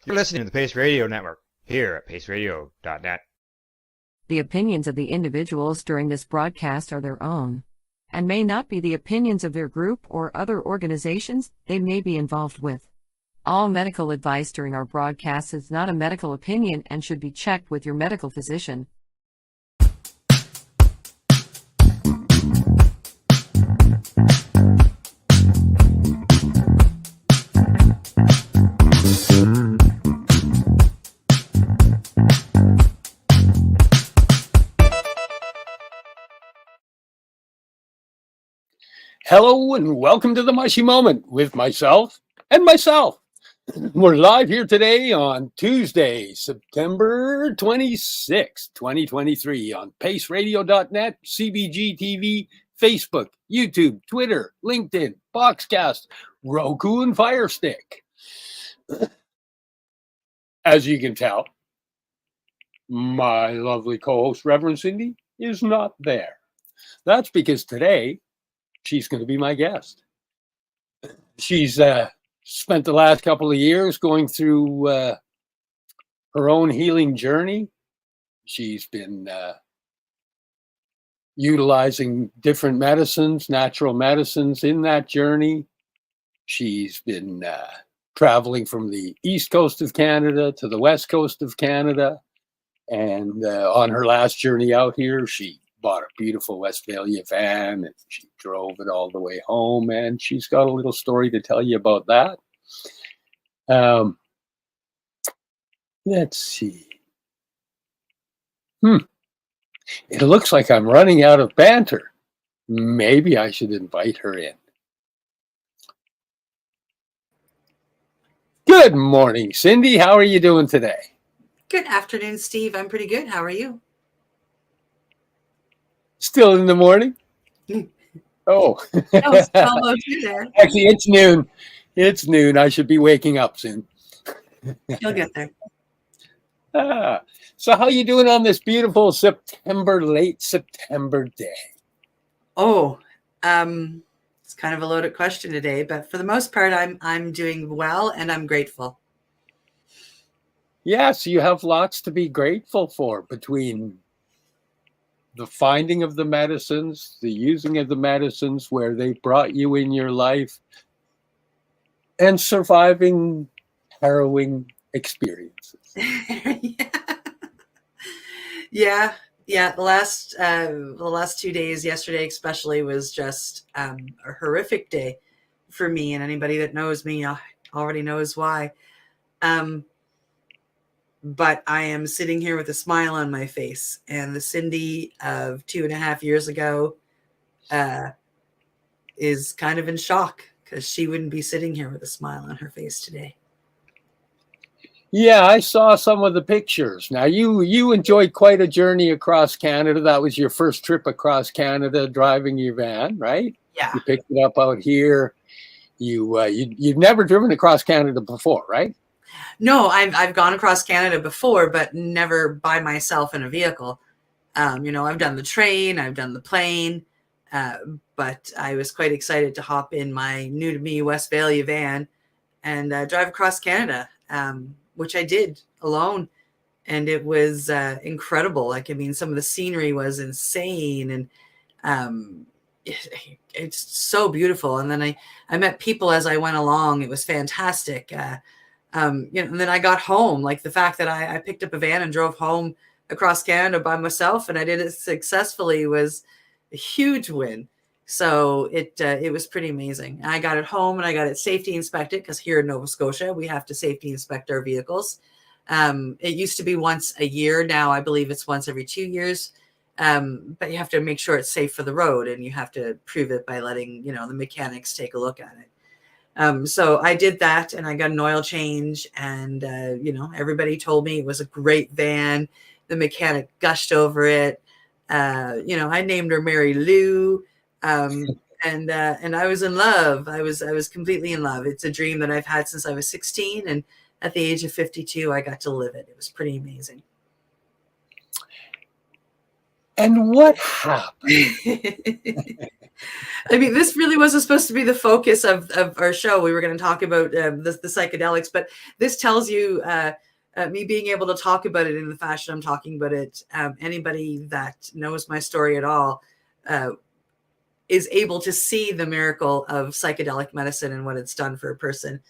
You're listening to the Pace Radio Network here at paceradio.net. The opinions of the individuals during this broadcast are their own, and may not be the opinions of their group or other organizations they may be involved with. All medical advice during our broadcast is not a medical opinion and should be checked with your medical physician. Hello and welcome to the Mushie Moment with myself and myself. We're live here today on Tuesday, September 26, 2023 on paceradio.net, CBG TV, Facebook, YouTube, Twitter, LinkedIn, Boxcast, Roku, and Fire Stick. As you can tell, my lovely co-host, Reverend Cindy, is not there. That's because today, she's going to be my guest. She's spent the last couple of years going through her own healing journey. She's been utilizing different medicines, natural medicines in that journey. She's been traveling from the east coast of Canada to the west coast of Canada. And on her last journey out here, she bought a beautiful Westphalia van and she drove it all the way home, and she's got a little story to tell you about that. Let's see. It looks like I'm running out of banter. Maybe I should invite her in. Good morning, Cindy. How are you doing today? Good afternoon, Steve. I'm pretty good. How are you? Still in the morning? Oh. No, it's almost there. Actually, it's noon. It's noon. I should be waking up soon. You'll get there. So how you doing on this beautiful late September day? Oh, it's kind of a loaded question today, but for the most part, I'm doing well and I'm grateful. Yes, you have lots to be grateful for between the finding of the medicines, the using of the medicines where they brought you in your life, and surviving harrowing experiences. Yeah. The last 2 days, yesterday especially, was just a horrific day for me, and anybody that knows me already knows why. But I am sitting here with a smile on my face, and the Cindy of 2.5 years ago is kind of in shock because she wouldn't be sitting here with a smile on her face today. Yeah, I saw some of the pictures. Now, you enjoyed quite a journey across Canada. That was your first trip across Canada, driving your van, right? Yeah. You picked it up out here. You've never driven across Canada before, right? No, I've gone across Canada before, but never by myself in a vehicle. I've done the train, I've done the plane, but I was quite excited to hop in my new to me Westphalia van and drive across Canada, which I did alone. And it was incredible. Some of the scenery was insane, and it's so beautiful. And then I met people as I went along. It was fantastic. And then I got home, like the fact that I picked up a van and drove home across Canada by myself, and I did it successfully, was a huge win. So it was pretty amazing. I got it home and I got it safety inspected, because here in Nova Scotia, we have to safety inspect our vehicles. It used to be once a year. Now I believe it's once every 2 years. But you have to make sure it's safe for the road, and you have to prove it by letting, the mechanics take a look at it. So I did that, and I got an oil change, and, everybody told me it was a great van. The mechanic gushed over it. I named her Mary Lou. And I was in love. I was completely in love. It's a dream that I've had since I was 16. And at the age of 52, I got to live it. It was pretty amazing. And what happened? I mean, this really wasn't supposed to be the focus of our show. We were going to talk about the psychedelics, but this tells you me being able to talk about it in the fashion I'm talking about it. Anybody that knows my story at all is able to see the miracle of psychedelic medicine and what it's done for a person.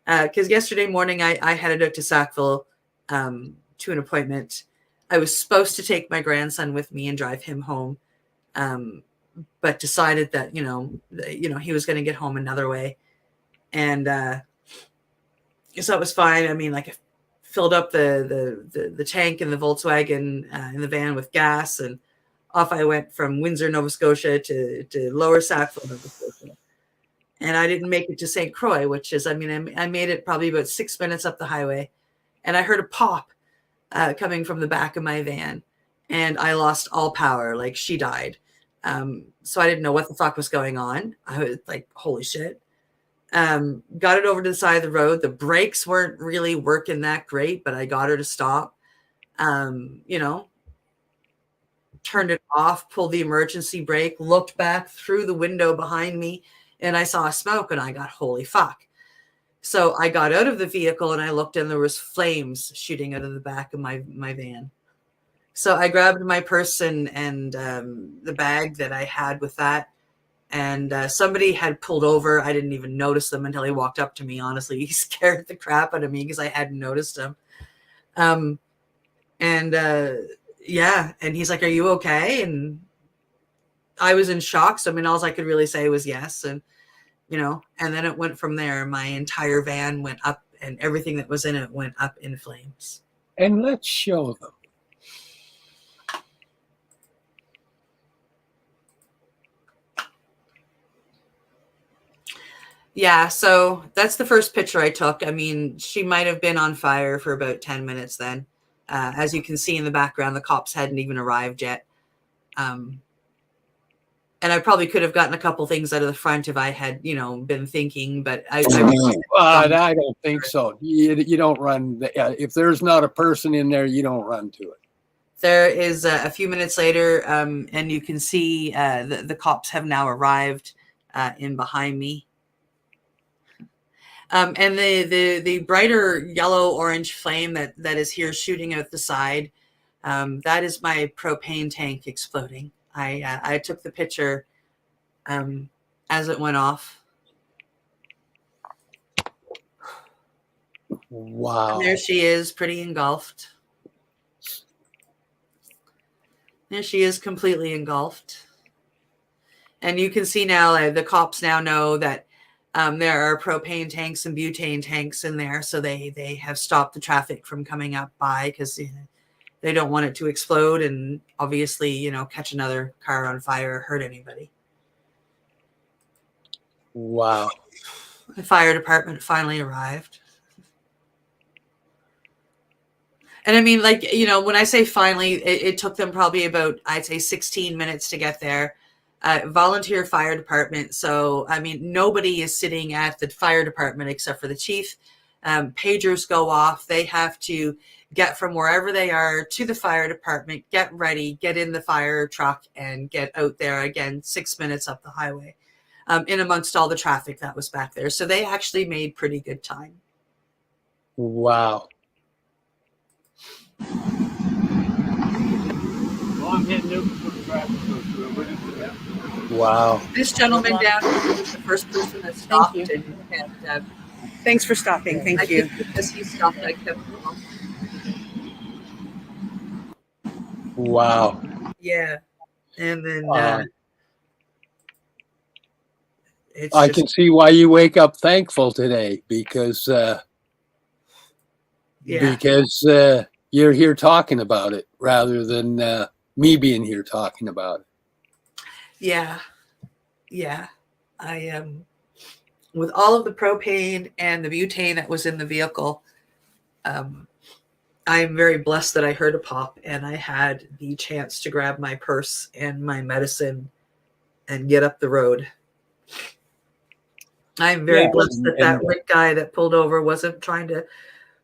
Because yesterday morning, I headed out to Sackville to an appointment. I was supposed to take my grandson with me and drive him home, but decided that he was going to get home another way, and so it was fine. I mean, like, I filled up the tank in the Volkswagen in the van with gas, and off I went from Windsor, Nova Scotia to Lower Sackville, Nova Scotia. And I didn't make it to St. Croix, which is, I mean, I made it probably about 6 minutes up the highway, and I heard a pop coming from the back of my van, and I lost all power. Like, she died. So I didn't know what the fuck was going on. I was like, holy shit. Got it over to the side of the road. The brakes weren't really working that great, but I got her to stop. Turned it off, pulled the emergency brake, looked back through the window behind me, and I saw smoke, and I got, holy fuck. So I got out of the vehicle, and I looked, and there was flames shooting out of the back of my van. So I grabbed my purse and the bag that I had with that, and somebody had pulled over. I didn't even notice them until he walked up to me. Honestly, he scared the crap out of me because I hadn't noticed him. Yeah, and he's like, "Are you okay?" And I was in shock. So I mean, all I could really say was yes, and and then it went from there. My entire van went up, and everything that was in it went up in flames. And let's show them. Yeah, so that's the first picture I took. I mean, she might have been on fire for about 10 minutes then. As you can see in the background, the cops hadn't even arrived yet. And I probably could have gotten a couple things out of the front if I had, been thinking, but I don't think so. You don't run. If there's not a person in there, you don't run to it. There is a few minutes later, and you can see the cops have now arrived in behind me. And the brighter yellow-orange flame that is here shooting out the side, that is my propane tank exploding. I took the picture as it went off. Wow. And there she is, pretty engulfed. There she is, completely engulfed. And you can see now, the cops now know that there are propane tanks and butane tanks in there, so they have stopped the traffic from coming up by because they don't want it to explode and obviously, catch another car on fire or hurt anybody. Wow. The fire department finally arrived. And I mean, like, when I say finally, it took them probably about, I'd say 16 minutes to get there. Volunteer fire department. So, I mean, nobody is sitting at the fire department except for the chief. Pagers go off. They have to get from wherever they are to the fire department, get ready, get in the fire truck, and get out there again 6 minutes up the highway, in amongst all the traffic that was back there. So they actually made pretty good time. Wow. Well, I'm heading over for the traffic. Wow. This gentleman down here was the first person that stopped. And Thanks for stopping. Thank you. Because he stopped, I kept going. Wow. Yeah. And then I can see why you wake up thankful today because you're here talking about it rather than me being here talking about it. Yeah. I am with all of the propane and the butane that was in the vehicle. I'm very blessed that I heard a pop and I had the chance to grab my purse and my medicine and get up the road. I'm very blessed that Rick guy that pulled over wasn't trying to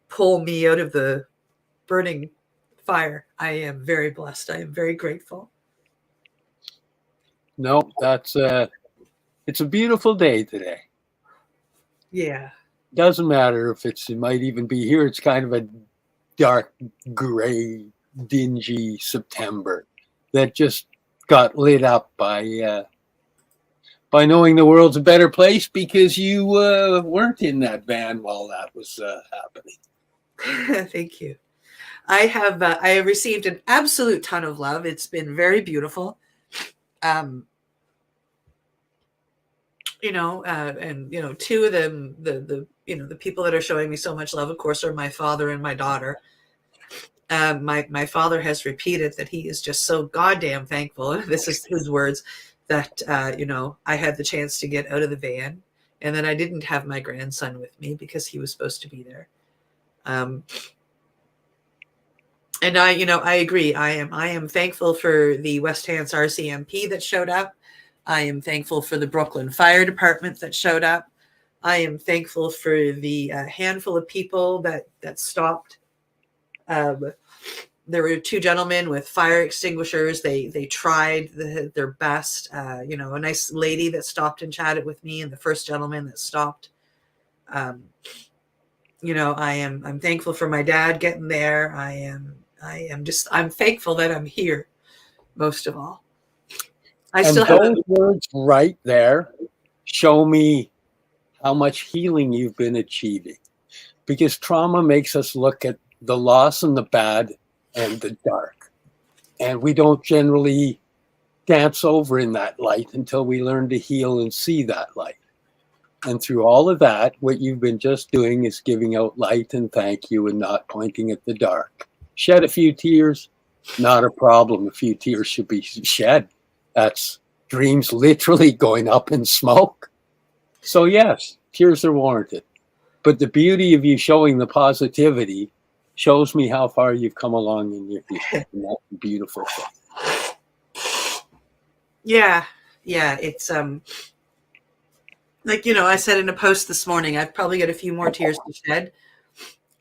pull me out of the burning fire. I am very blessed. I am very grateful. No, that's it's a beautiful day today. Yeah. Doesn't matter if it might even be here. It's kind of a dark, gray, dingy September that just got lit up by knowing the world's a better place because you weren't in that van while that was happening. Thank you. I have received an absolute ton of love. It's been very beautiful. And two of them, the people that are showing me so much love, of course, are my father and my daughter. My father has repeated that he is just so goddamn thankful. This is his words, that I had the chance to get out of the van, and then I didn't have my grandson with me because he was supposed to be there. And I agree. I am thankful for the West Hants RCMP that showed up. I am thankful for the Brooklyn Fire Department that showed up. I am thankful for the handful of people that stopped. There were two gentlemen with fire extinguishers. They tried their best. A nice lady that stopped and chatted with me, and the first gentleman that stopped. I'm thankful for my dad getting there. I'm thankful that I'm here, most of all. Those words right there show me how much healing you've been achieving, because trauma makes us look at the loss and the bad and the dark, and we don't generally dance over in that light until we learn to heal and see that light. And through all of that, what you've been just doing is giving out light and thank you and not pointing at the dark. Shed a few tears, not a problem. A few tears should be shed. That's dreams literally going up in smoke. So yes, tears are warranted. But the beauty of you showing the positivity shows me how far you've come along in your future. And that's a beautiful thing. Yeah. It's I said in a post this morning, I've probably got a few more tears to shed.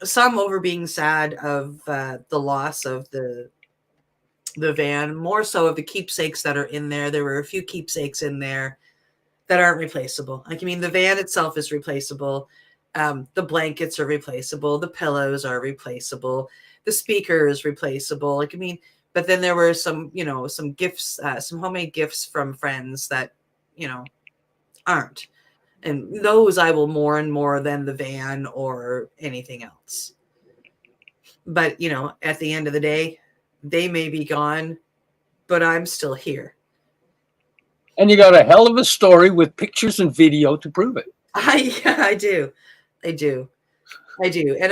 Some over being sad of the loss of the van, more so of the keepsakes that are in there. There were a few keepsakes in there that aren't replaceable. The van itself is replaceable. The blankets are replaceable. The pillows are replaceable. The speaker is replaceable. But then there were some gifts, some homemade gifts from friends that, aren't. And those I will mourn more than the van or anything else. But, at the end of the day, they may be gone, but I'm still here. And you got a hell of a story with pictures and video to prove it. I do. And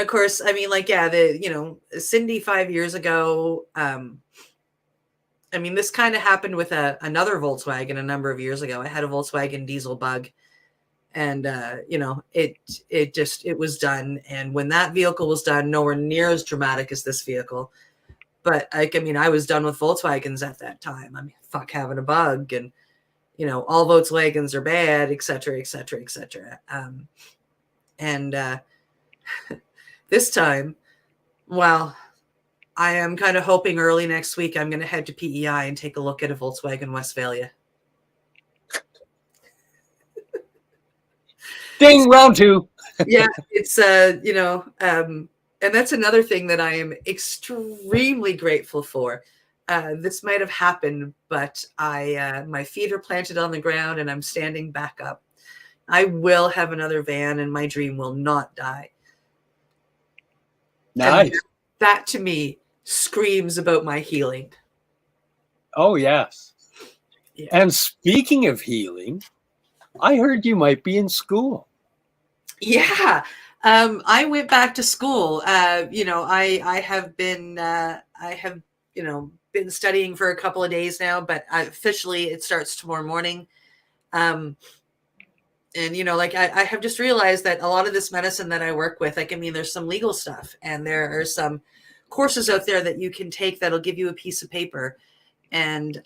of course, Cindy 5 years ago, this kind of happened with another Volkswagen a number of years ago. I had a Volkswagen diesel bug, and it was done. And when that vehicle was done, nowhere near as dramatic as this vehicle. But I was done with Volkswagens at that time. Fuck having a bug, and all Volkswagens are bad, et cetera, et cetera, et cetera. This time, well, I am kind of hoping early next week I'm going to head to PEI and take a look at a Volkswagen Westphalia. Ding, round two. Yeah, it's and that's another thing that I am extremely grateful for. This might have happened, but my feet are planted on the ground and I'm standing back up. I will have another van, and my dream will not die. Nice. And that to me screams about my healing. Oh, yes. Yeah. And speaking of healing, I heard you might be in school. Yeah. I went back to school. I have been been studying for a couple of days now, but officially it starts tomorrow morning. And I have just realized that a lot of this medicine that I work with, there's some legal stuff, and there are some courses out there that you can take that'll give you a piece of paper. And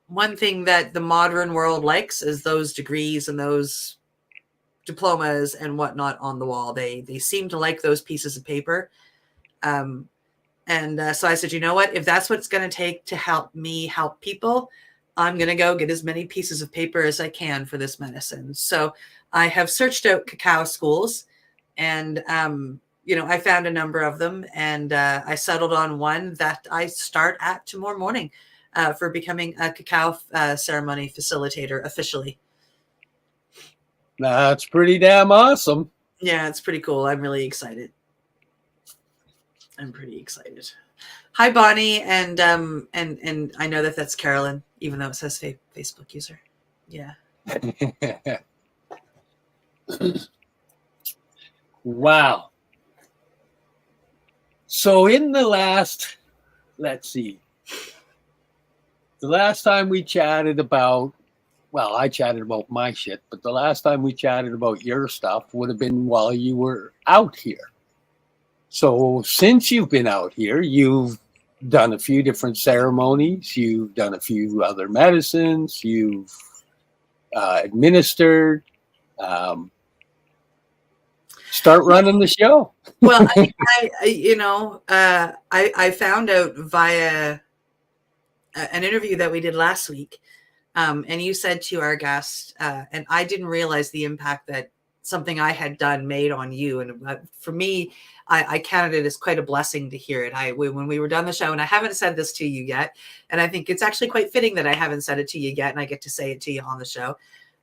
one thing that the modern world likes is those degrees and those diplomas and whatnot on the wall. They seem to like those pieces of paper. So I said, you know what, if that's what it's going to take to help me help people, I'm going to go get as many pieces of paper as I can for this medicine. So I have searched out cacao schools, and, I found a number of them, and I settled on one that I start at tomorrow morning for becoming a cacao ceremony facilitator officially. That's pretty damn awesome. Yeah, it's pretty cool. I'm really excited. I'm pretty excited. Hi, Bonnie, and I know that that's Carolyn, even though it says Facebook user. Yeah. Wow. So in the last, let's see, the last time we chatted about, well, I chatted about my shit, but the last time we chatted about your stuff would have been while you were out here. So since you've been out here, you've done a few different ceremonies, you've done a few other medicines, you've administered. Start running the show. Well, I found out via an interview that we did last week, and you said to our guest, and I didn't realize the impact that something I had done made on you. And for me, I counted it as quite a blessing to hear it. When we were done the show, and I haven't said this to you yet, and I think it's actually quite fitting that I haven't said it to you yet, and I get to say it to you on the show.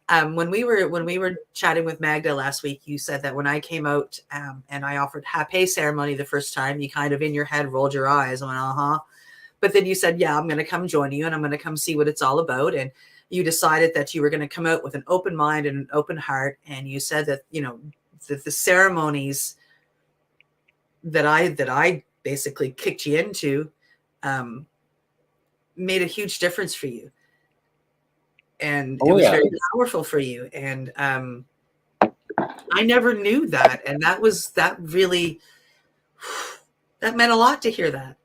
When we were chatting with Magda last week, you said that when I came out and I offered Hape ceremony the first time, you kind of in your head rolled your eyes and went, But then you said, yeah, I'm going to come join you and I'm going to come see what it's all about. And you decided that you were going to come out with an open mind and an open heart. And you said that, that the ceremonies that I basically kicked you into made a huge difference for you. And it was very powerful for you. And I never knew that. And that meant a lot to hear that.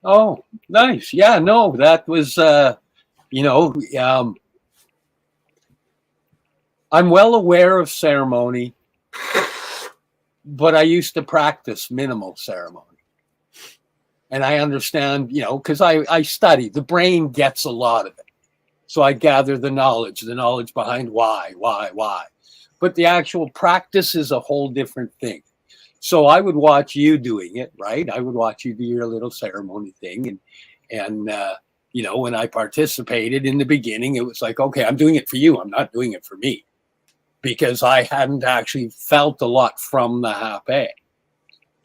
Oh, nice. Yeah, no, that was, I'm well aware of ceremony, but I used to practice minimal ceremony. And I understand, because I study, the brain gets a lot of it. So I gather the knowledge behind why. But the actual practice is a whole different thing. So I would watch you doing it, right? I would watch you do your little ceremony thing. And when I participated in the beginning, it was like, okay, I'm doing it for you. I'm not doing it for me. Because I hadn't actually felt a lot from the Hape.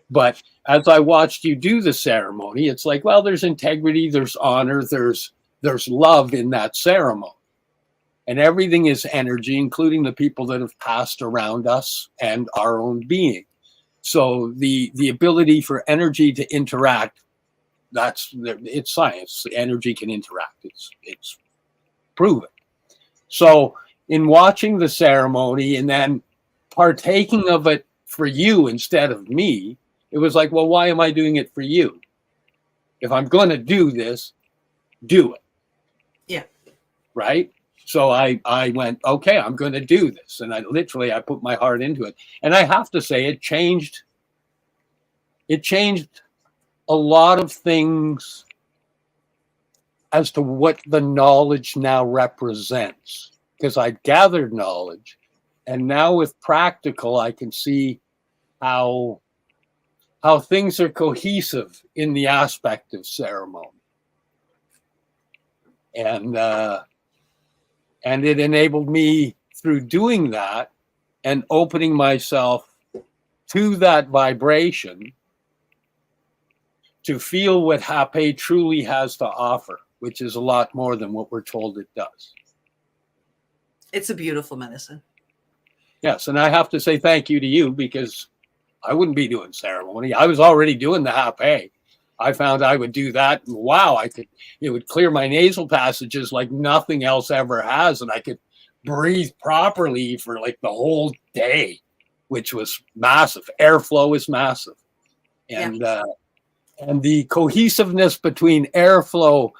But as I watched you do the ceremony, it's like, well, there's integrity, there's honor, there's love in that ceremony. And everything is energy, including the people that have passed around us and our own being. So the ability for energy to interact, it's science. Energy can interact. It's proven. So in watching the ceremony and then partaking of it for you instead of me, it was like, well, why am I doing it for you? If I'm going to do this, do it. Yeah. Right? So I went, okay, I'm going to do this. And I put my heart into it. And I have to say, it changed a lot of things as to what the knowledge now represents. Because I gathered knowledge. And now with practical, I can see how things are cohesive in the aspect of ceremony. And it enabled me through doing that and opening myself to that vibration to feel what Hape truly has to offer, which is a lot more than what we're told it does. It's a beautiful medicine. Yes, and I have to say thank you to you because I wouldn't be doing ceremony. I was already doing the Hape. I found I would do that. And wow, it would clear my nasal passages like nothing else ever has. And I could breathe properly for like the whole day, which was massive. Airflow is massive. And, and the cohesiveness between airflow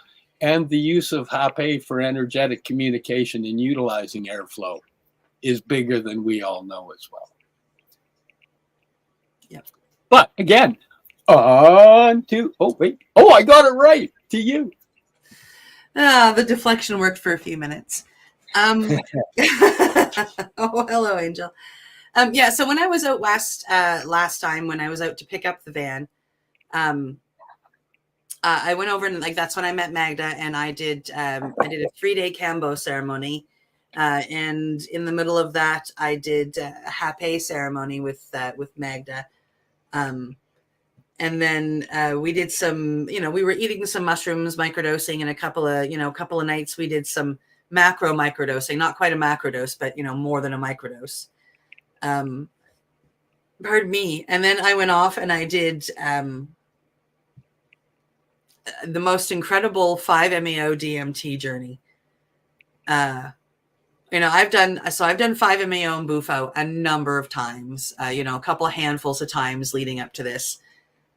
and the use of Hape for energetic communication and utilizing airflow is bigger than we all know as well. Yeah. But again, I got it right to you. The deflection worked for a few minutes. Oh, hello, Angel. Yeah, so when I was out last time, when I was out to pick up the van, I went over and that's when I met Magda, and I did a 3-day Cambo ceremony, and in the middle of that, I did a hape ceremony with Magda, and then we did some, we were eating some mushrooms, microdosing, and a couple of nights we did some macro microdosing, not quite a macrodose, but more than a microdose. Pardon me. And then I went off and I did the most incredible 5-MeO DMT journey. I've done 5-MeO and Bufo a number of times, a couple of handfuls of times leading up to this.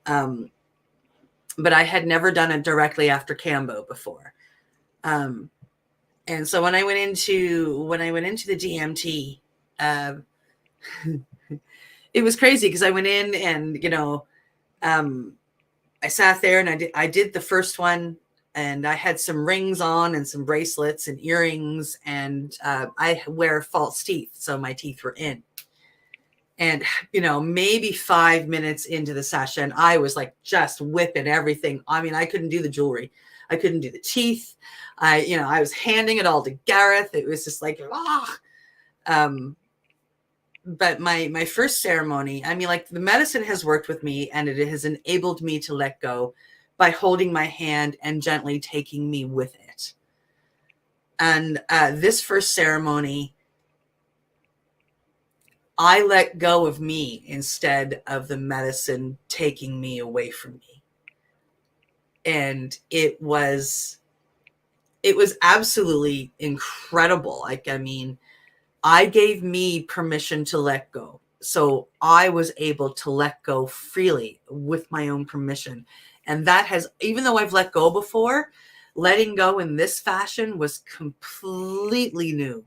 But I had never done it directly after Cambo before. And so when I went into the DMT, it was crazy because I went in and, I sat there and I did the first one, and I had some rings on and some bracelets and earrings, and I wear false teeth, so my teeth were in. And, maybe 5 minutes into the session, I was just whipping everything. I mean, I couldn't do the jewelry. I couldn't do the teeth. I was handing it all to Gareth. It was just but my first ceremony, the medicine has worked with me, and it has enabled me to let go by holding my hand and gently taking me with it. And this first ceremony, I let go of me instead of the medicine taking me away from me. And it was absolutely incredible. I gave me permission to let go. So I was able to let go freely with my own permission. And that has, even though I've let go before, letting go in this fashion was completely new.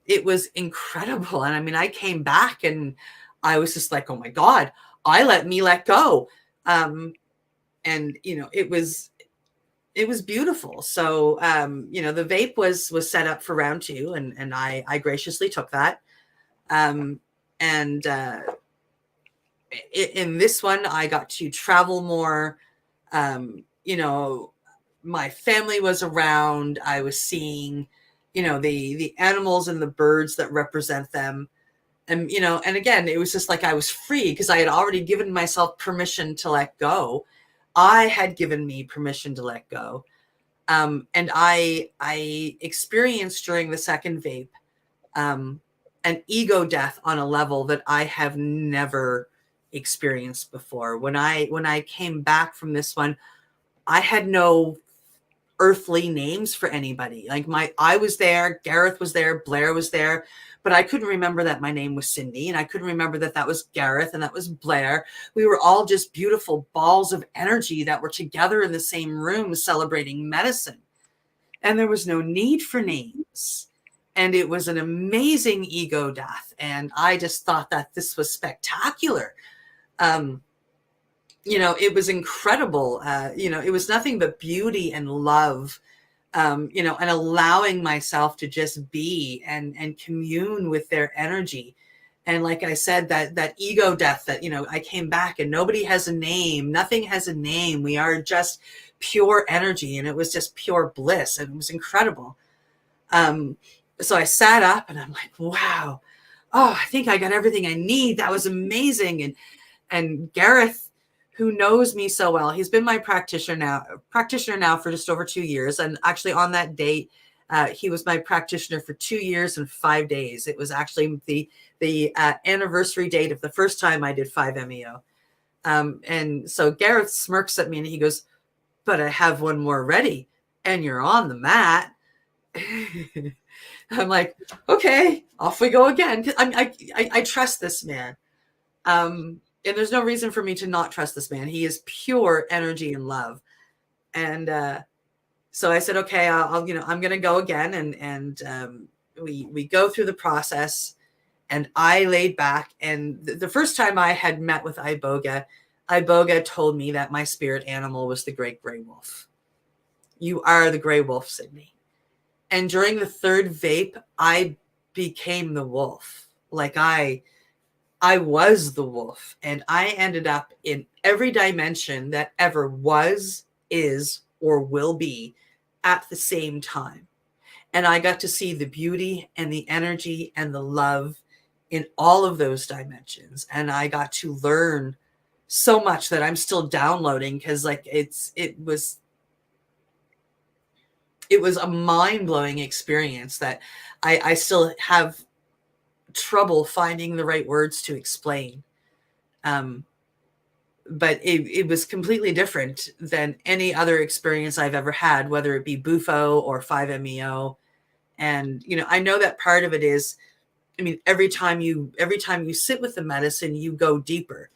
It was incredible. And I came back and I was just oh my God, I let go. And, it was beautiful. So, the vape was set up for round 2, and I graciously took that. In this one, I got to travel more. My family was around. I was seeing, the animals and the birds that represent them. And, and again, it was just I was free because I had already given myself permission to let go. I had given me permission to let go. And I experienced during the second vape an ego death on a level that I have never experienced before. When I came back from this one, I had no earthly names for anybody. I was there, Gareth was there, Blair was there, but I couldn't remember that my name was Cindy, and I couldn't remember that was Gareth and that was Blair. We were all just beautiful balls of energy that were together in the same room celebrating medicine. And there was no need for names. And it was an amazing ego death. And I just thought that this was spectacular. It was incredible. It was nothing but beauty and love. And allowing myself to just be and commune with their energy. And like I said, that ego death that, I came back and nobody has a name. Nothing has a name. We are just pure energy. And it was just pure bliss. And it was incredible. So I sat up and I'm wow. Oh, I think I got everything I need. That was amazing. And Gareth, who knows me so well, he's been my practitioner now for just over 2 years. And actually on that date, he was my practitioner for 2 years and 5 days. It was actually the anniversary date of the first time I did 5-MeO. And so Gareth smirks at me and he goes, but I have one more ready and you're on the mat. I'm okay, off we go again. I trust this man. And there's no reason for me to not trust this man. He is pure energy and love. And so I said, okay, I'm going to go again. And we go through the process, and I laid back. And the first time I had met with Iboga told me that my spirit animal was the great gray wolf. You are the gray wolf, Sydney. And during the third vape, I became the wolf. Like I was the wolf, and I ended up in every dimension that ever was, is, or will be at the same time. And I got to see the beauty and the energy and the love in all of those dimensions. And I got to learn so much that I'm still downloading, because like it was a mind-blowing experience that I still have trouble finding the right words to explain. But it was completely different than any other experience I've ever had, whether it be Bufo or 5-MeO. And, you know, I know that part of it is, I mean, every time you sit with the medicine, you go deeper.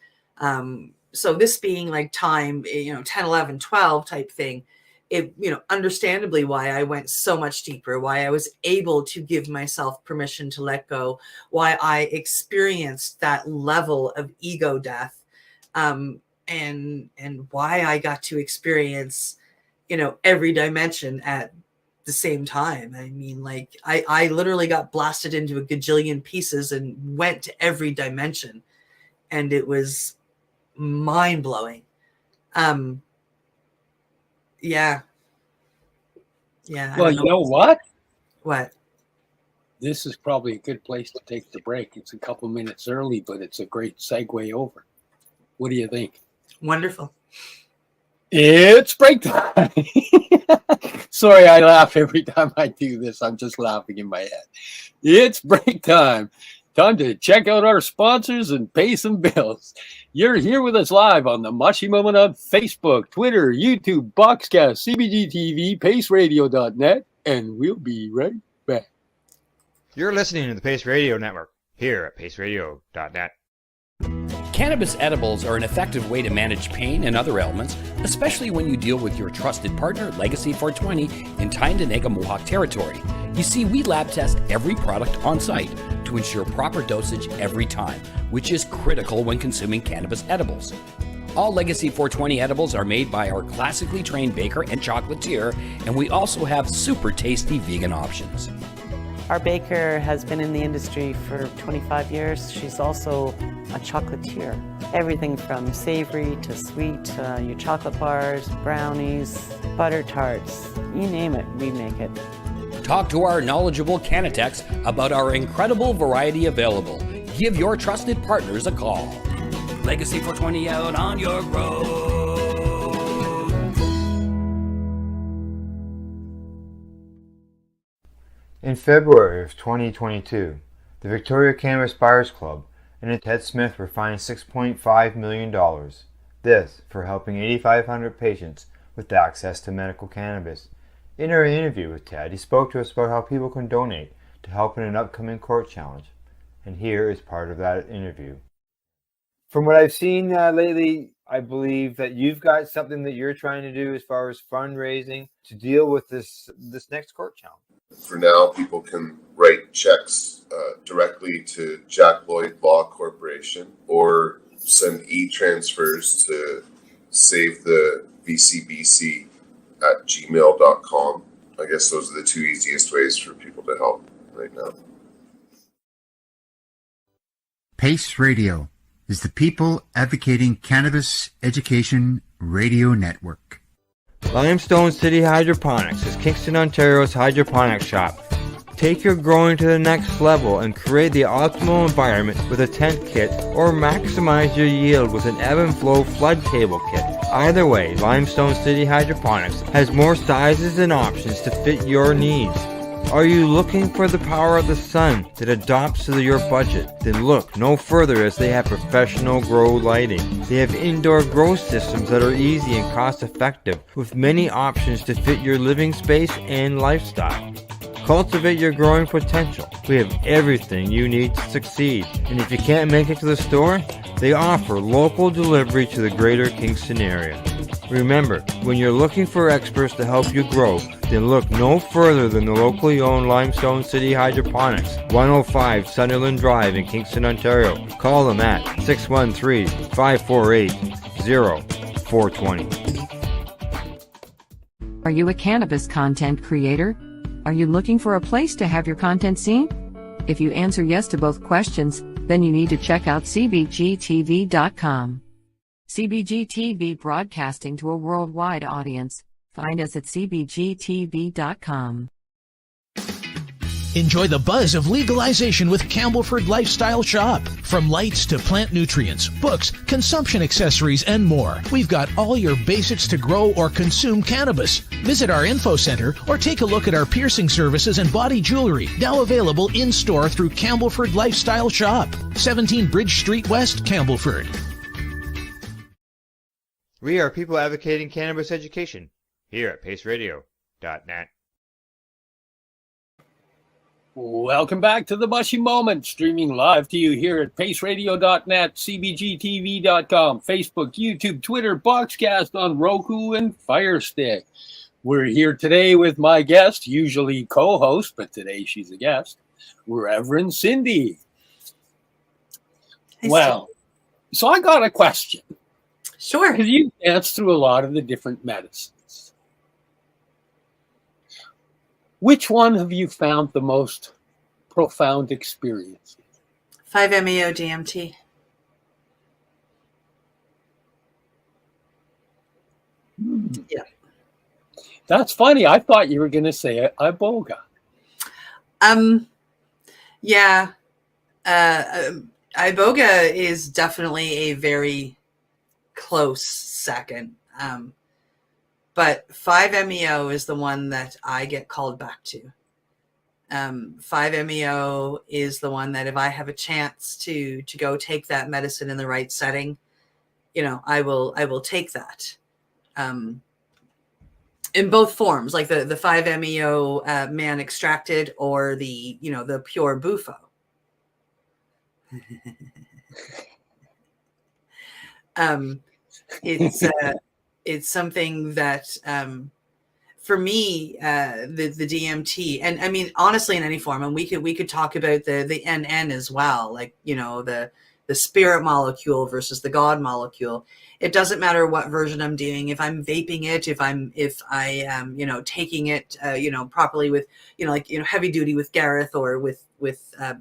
So this being like time, 10, 11, 12 type thing, it, understandably why I went so much deeper, why I was able to give myself permission to let go, why I experienced that level of ego death, and why I got to experience, every dimension at the same time. I mean, like I literally got blasted into a gajillion pieces and went to every dimension, and it was mind blowing. Yeah. Well, you know what? What? This is probably a good place to take the break. It's a couple minutes early, but it's a great segue over. What do you think? Wonderful. It's break time. Sorry, I laugh every time I do this. I'm just laughing in my head. It's break time. Time to check out our sponsors and pay some bills. You're here with us live on the Mushie Moment on Facebook, Twitter, YouTube, Boxcast, CBG TV, paceradio.net, and we'll be right back. You're listening to the Pace Radio Network here at paceradio.net. Cannabis edibles are an effective way to manage pain and other ailments, especially when you deal with your trusted partner, Legacy 420, in Tyendinaga, Mohawk territory. You see, we lab test every product on site to ensure proper dosage every time, which is critical when consuming cannabis edibles. All Legacy 420 edibles are made by our classically trained baker and chocolatier, and we also have super tasty vegan options. Our baker has been in the industry for 25 years. She's also a chocolatier. Everything from savory to sweet, your chocolate bars, brownies, butter tarts, you name it, we make it. Talk to our knowledgeable Cannatex about our incredible variety available. Give your trusted partners a call. Legacy 420 out on your road. In February of 2022, the Victoria Cannabis Buyers Club and Ted Smith were fined $6.5 million. This for helping 8,500 patients with access to medical cannabis. In our interview with Ted, he spoke to us about how people can donate to help in an upcoming court challenge. And here is part of that interview. From what I've seen lately, I believe that you've got something that you're trying to do as far as fundraising to deal with this next court challenge. For now, people can write checks directly to Jack Lloyd Law Corporation or send e-transfers to save the VCBC at gmail.com. I guess those are the two easiest ways for people to help right now. PACE Radio is the People Advocating Cannabis Education Radio Network. Limestone City Hydroponics is Kingston, Ontario's hydroponics shop. Take your growing to the next level and create the optimal environment with a tent kit, or maximize your yield with an ebb and flow flood table kit. Either way, Limestone City Hydroponics has more sizes and options to fit your needs. Are you looking for the power of the sun that adapts to your budget? Then look no further, as they have professional grow lighting. They have indoor grow systems that are easy and cost effective, with many options to fit your living space and lifestyle. Cultivate your growing potential. We have everything you need to succeed. And if you can't make it to the store, they offer local delivery to the greater Kingston area. Remember, when you're looking for experts to help you grow, then look no further than the locally owned Limestone City Hydroponics, 105 Sunderland Drive in Kingston, Ontario. Call them at 613-548-0420. Are you a cannabis content creator? Are you looking for a place to have your content seen? If you answer yes to both questions, then you need to check out cbgtv.com. CBGTV broadcasting to a worldwide audience. Find us at cbgtv.com. Enjoy the buzz of legalization with Campbellford Lifestyle Shop. From lights to plant nutrients, books, consumption accessories, and more, we've got all your basics to grow or consume cannabis. Visit our info center or take a look at our piercing services and body jewelry, now available in-store through Campbellford Lifestyle Shop, 17 Bridge Street West, Campbellford. We are people advocating cannabis education here at paceradio.net. Welcome back to the Mushie Moment, streaming live to you here at paceradio.net, cbgtv.com, Facebook, YouTube, Twitter, Boxcast on Roku, and Fire Stick. We're here today with my guest, usually co-host, but today she's a guest, Reverend Cindy. Well, so I got a question. Sure. Because you danced through a lot of the different medicines. Which one have you found the most profound experience? 5-MeO DMT. Yeah. That's funny. I thought you were going to say iboga. Yeah. Iboga is definitely a very close second. But 5-MeO is the one that I get called back to. 5-MeO is the one that if I have a chance to go take that medicine in the right setting, I will take that. In both forms, like the 5-MeO man extracted or the pure bufo. It's something that, for me, the DMT, and I mean, honestly, in any form, and we could talk about the NN as well, like, the spirit molecule versus the God molecule. It doesn't matter what version I'm doing. If I'm vaping it, if I am, taking it, properly with, heavy duty with Gareth or with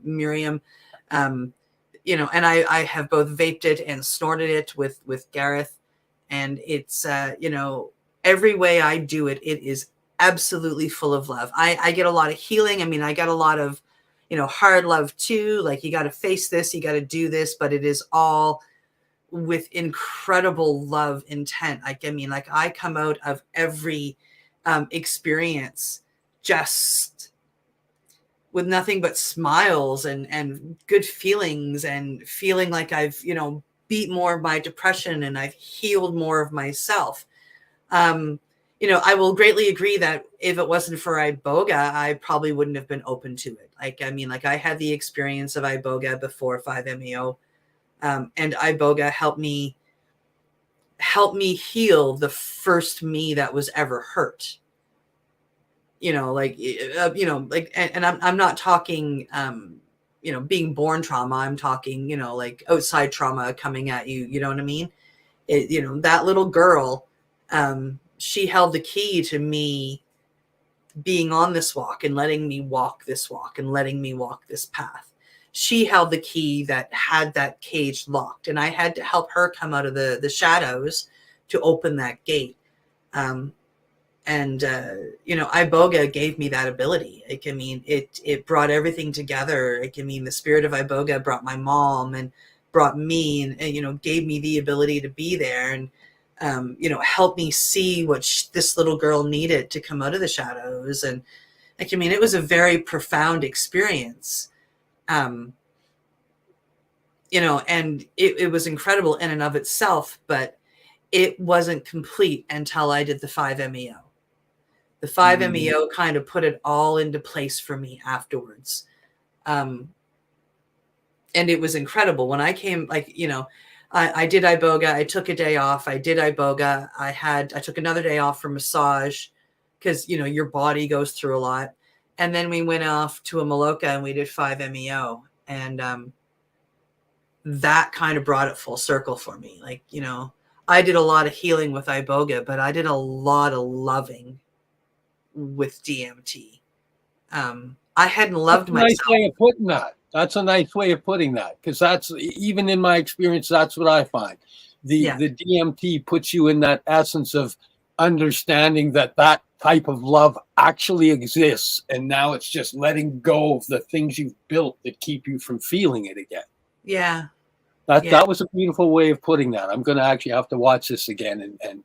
Miriam, and I have both vaped it and snorted it with Gareth. And it's, every way I do it, it is absolutely full of love. I get a lot of healing. I mean, I got a lot of, hard love too. Like, you got to face this, you got to do this, but it is all with incredible love intent. I come out of every experience just with nothing but smiles and good feelings, and feeling like I've, beat more of my depression and I've healed more of myself. I will greatly agree that if it wasn't for Iboga, I probably wouldn't have been open to it. I had the experience of Iboga before 5-MeO, and Iboga helped me heal the first me that was ever hurt. And I'm not talking, being born trauma. I'm talking, like outside trauma coming at you. You know what I mean? That little girl, she held the key to me being on this walk and letting me walk this walk and letting me walk this path. She held the key that had that cage locked, and I had to help her come out of the shadows to open that gate. Iboga gave me that ability. It brought everything together. The spirit of Iboga brought my mom and brought me and gave me the ability to be there and, help me see what this little girl needed to come out of the shadows. And it was a very profound experience. And it was incredible in and of itself, but it wasn't complete until I did the 5-MeO. The 5-MeO kind of put it all into place for me afterwards. And it was incredible. When I came, I did Iboga. I took a day off. I did Iboga. I took another day off for massage because, your body goes through a lot. And then we went off to a Maloka and we did 5-MeO. And that kind of brought it full circle for me. I did a lot of healing with Iboga, but I did a lot of loving with DMT. I hadn't loved That's a nice myself. way of putting that. That's a nice way of putting that, because that's, even in my experience, that's what I find. The DMT puts you in that essence of understanding that that type of love actually exists, and now it's just letting go of the things you've built that keep you from feeling it again. Yeah. That was a beautiful way of putting that. I'm going to actually have to watch this again and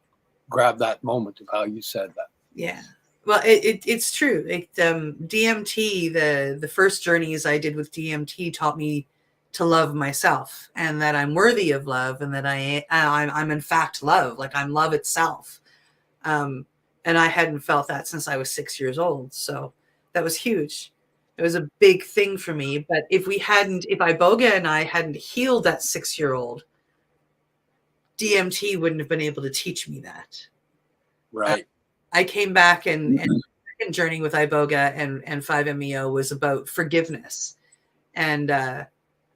grab that moment of how you said that. Yeah. Well, it's true. DMT, the first journeys I did with DMT taught me to love myself, and that I'm worthy of love, and that I'm in fact love. Like, I'm love itself. And I hadn't felt that since I was 6 years old. So that was huge. It was a big thing for me. But if Iboga and I hadn't healed that 6-year-old, DMT wouldn't have been able to teach me that. Right. I came back and the second journey with Iboga and 5-MeO was about forgiveness. And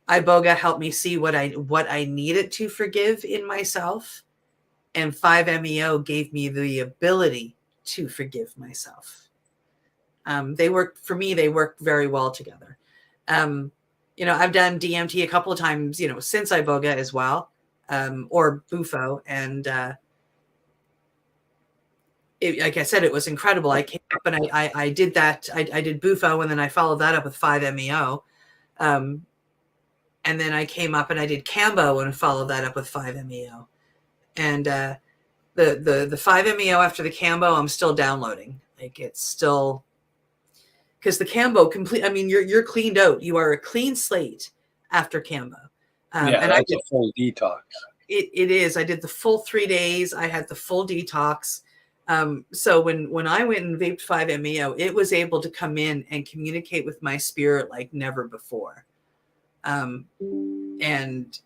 Iboga helped me see what I needed to forgive in myself. And 5-MeO gave me the ability to forgive myself. They worked very well together. I've done DMT a couple of times, since Iboga as well, or Bufo. And like I said, it was incredible. I came up and I did that. I did Bufo, and then I followed that up with 5-MeO. And then I came up and I did Cambo and followed that up with 5-MeO. And the 5-MeO after the Cambo, I'm still downloading. Like, it's still, because the Cambo you're cleaned out. You are a clean slate after Cambo. And that's a full detox. It is. I did the full 3 days. I had the full detox. So when I went and vaped 5-MeO, it was able to come in and communicate with my spirit like never before. And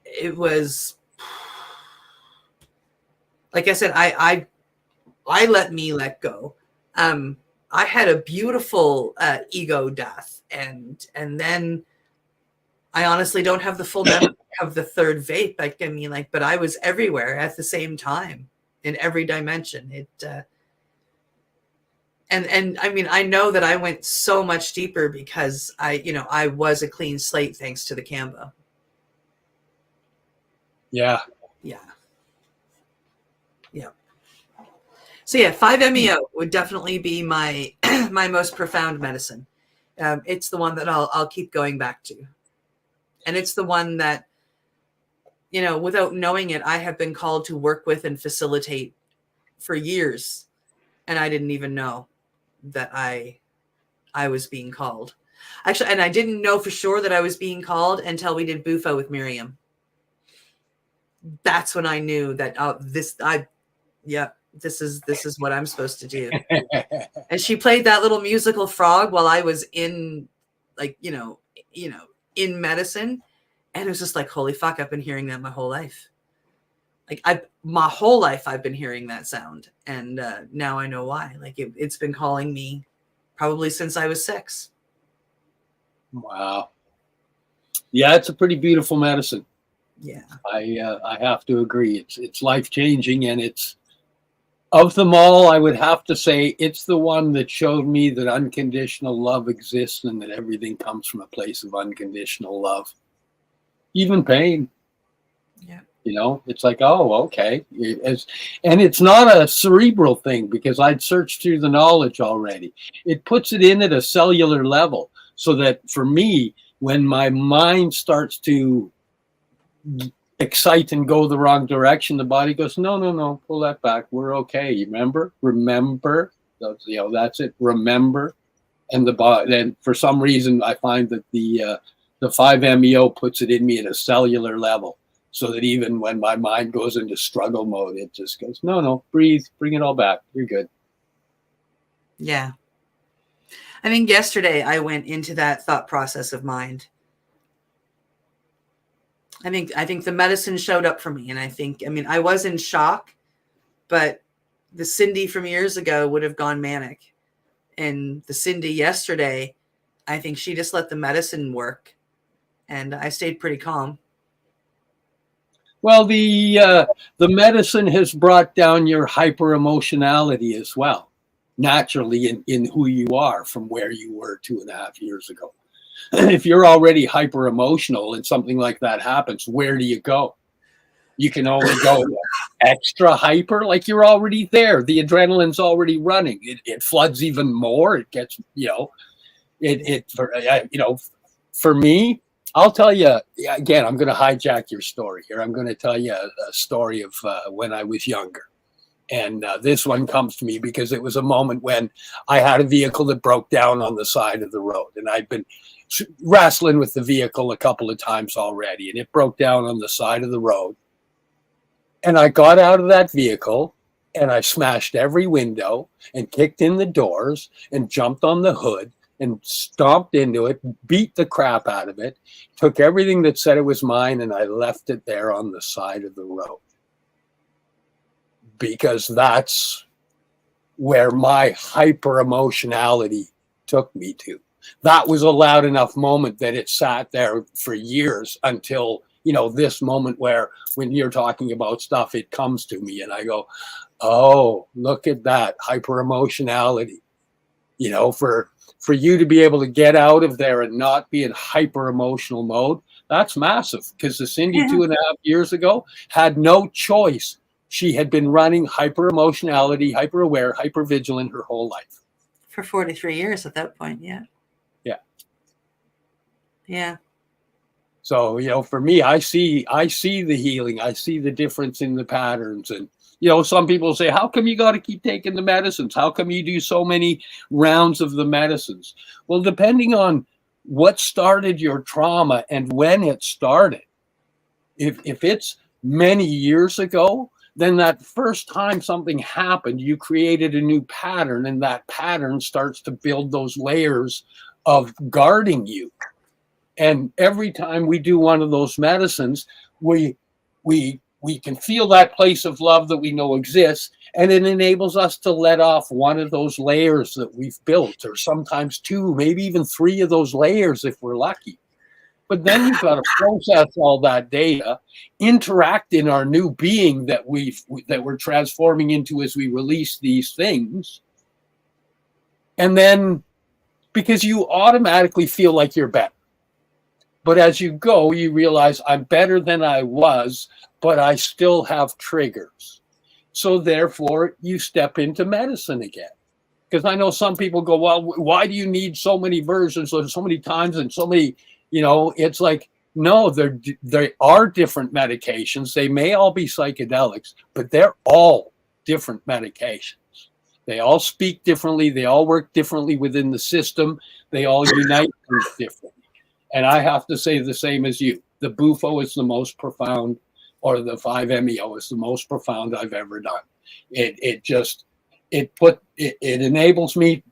it was, like I said, I let me let go. I had a beautiful ego death, and then I honestly don't have the full memory of the third vape. But I was everywhere at the same time in every dimension. I know that I went so much deeper because I was a clean slate thanks to the Cambo. Yeah. Yeah. Yeah. So 5-MeO would definitely be my my most profound medicine. It's the one that I'll keep going back to. And it's the one that, without knowing it, I have been called to work with and facilitate for years. And I didn't even know that I was being called. Actually, and I didn't know for sure that I was being called until we did Bufo with Miriam. That's when I knew that this is what I'm supposed to do. And she played that little musical frog while I was in, in medicine. And it was just like, holy fuck, I've been hearing that my whole life. My whole life I've been hearing that sound. And now I know why. It's been calling me probably since I was 6. Wow. Yeah, it's a pretty beautiful medicine. Yeah. I have to agree. It's life-changing, and it's, of them all, I would have to say it's the one that showed me that unconditional love exists and that everything comes from a place of unconditional love. Even pain. Yeah. It's like, oh, okay. And it's not a cerebral thing, because I'd searched through the knowledge already. It puts it in at a cellular level, so that for me, when my mind starts to excite and go the wrong direction, the body goes, no, pull that back. We're okay. You remember. That's it. Remember. And the body. Then for some reason, I find that the 5-MeO puts it in me at a cellular level, so that even when my mind goes into struggle mode, it just goes, no, breathe, bring it all back. You're good. Yeah. I think yesterday I went into that thought process of mind. I think the medicine showed up for me, and I was in shock, but the Cindy from years ago would have gone manic, and the Cindy yesterday, I think she just let the medicine work, and I stayed pretty calm. Well, the medicine has brought down your hyper emotionality as well. naturally in who you are from where you were 2.5 years ago. If you're already hyper emotional and something like that happens, where do you go? You can only go extra hyper, like you're already there. The adrenaline's already running. It floods even more. It gets, for me, I'll tell you again, I'm going to hijack your story here. I'm going to tell you a story of when I was younger. And this one comes to me because it was a moment when I had a vehicle that broke down on the side of the road. And I'd been wrestling with the vehicle a couple of times already. And it broke down on the side of the road. And I got out of that vehicle and I smashed every window and kicked in the doors and jumped on the hood and stomped into it, beat the crap out of it, took everything that said it was mine, and I left it there on the side of the road. Because that's where my hyper emotionality took me to. That was a loud enough moment that it sat there for years until, this moment where when you're talking about stuff, it comes to me and I go, oh, look at that hyper emotionality. For you to be able to get out of there and not be in hyper emotional mode, that's massive. Because the Cindy 2.5 years ago had no choice. She had been running hyper emotionality, hyper aware, hyper vigilant her whole life. For 43 years at that point, yeah. Yeah. Yeah. So, for me, I see the healing. I see the difference in the patterns. And, some people say, how come you got to keep taking the medicines? How come you do so many rounds of the medicines? Well, depending on what started your trauma and when it started, if it's many years ago, then that first time something happened, you created a new pattern, and that pattern starts to build those layers of guarding you. And every time we do one of those medicines, we can feel that place of love that we know exists, and it enables us to let off one of those layers that we've built, or sometimes two, maybe even three of those layers if we're lucky. But then you've got to process all that data, interact in our new being that we're transforming into as we release these things. And then, because you automatically feel like you're better. But as you go, you realize I'm better than I was, but I still have triggers. So therefore, you step into medicine again. Because I know some people go, well, why do you need so many versions or so many times and so many, it's like, no, there are different medications. They may all be psychedelics, but they're all different medications. They all speak differently. They all work differently within the system. They all unite differently. And I have to say the same as you. The Bufo is the most profound, or the 5-MeO is the most profound I've ever done. It enables me.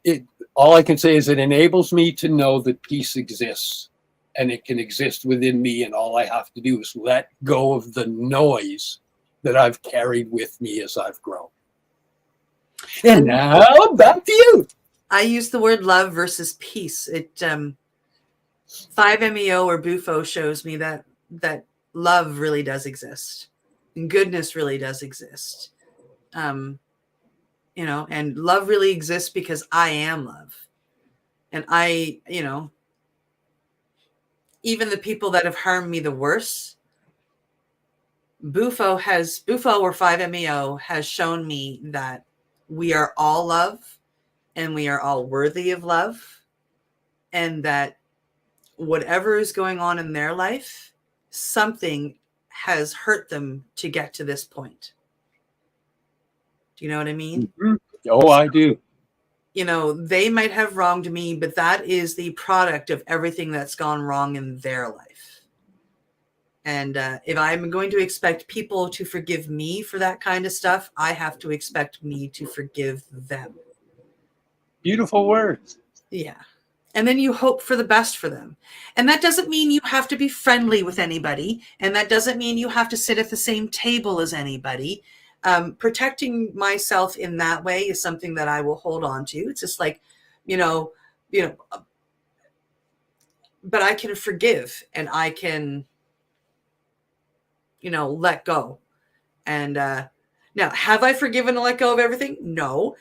All I can say is it enables me to know that peace exists, and it can exist within me. And all I have to do is let go of the noise that I've carried with me as I've grown. And now back to you. I use the word love versus peace. 5-MeO or Bufo shows me that love really does exist, and goodness really does exist. And love really exists because I am love. And even the people that have harmed me the worst, Bufo or 5-MeO has shown me that we are all love, and we are all worthy of love, and that whatever is going on in their life, something has hurt them to get to this point. Do you know what I mean? Mm-hmm. Oh, I do. They might have wronged me, but that is the product of everything that's gone wrong in their life. And if I'm going to expect people to forgive me for that kind of stuff, I have to expect me to forgive them. Beautiful words. Yeah. And then you hope for the best for them. And that doesn't mean you have to be friendly with anybody. And that doesn't mean you have to sit at the same table as anybody. Protecting myself in that way is something that I will hold on to. It's just like, but I can forgive, and I can, let go. And now, have I forgiven and let go of everything? No.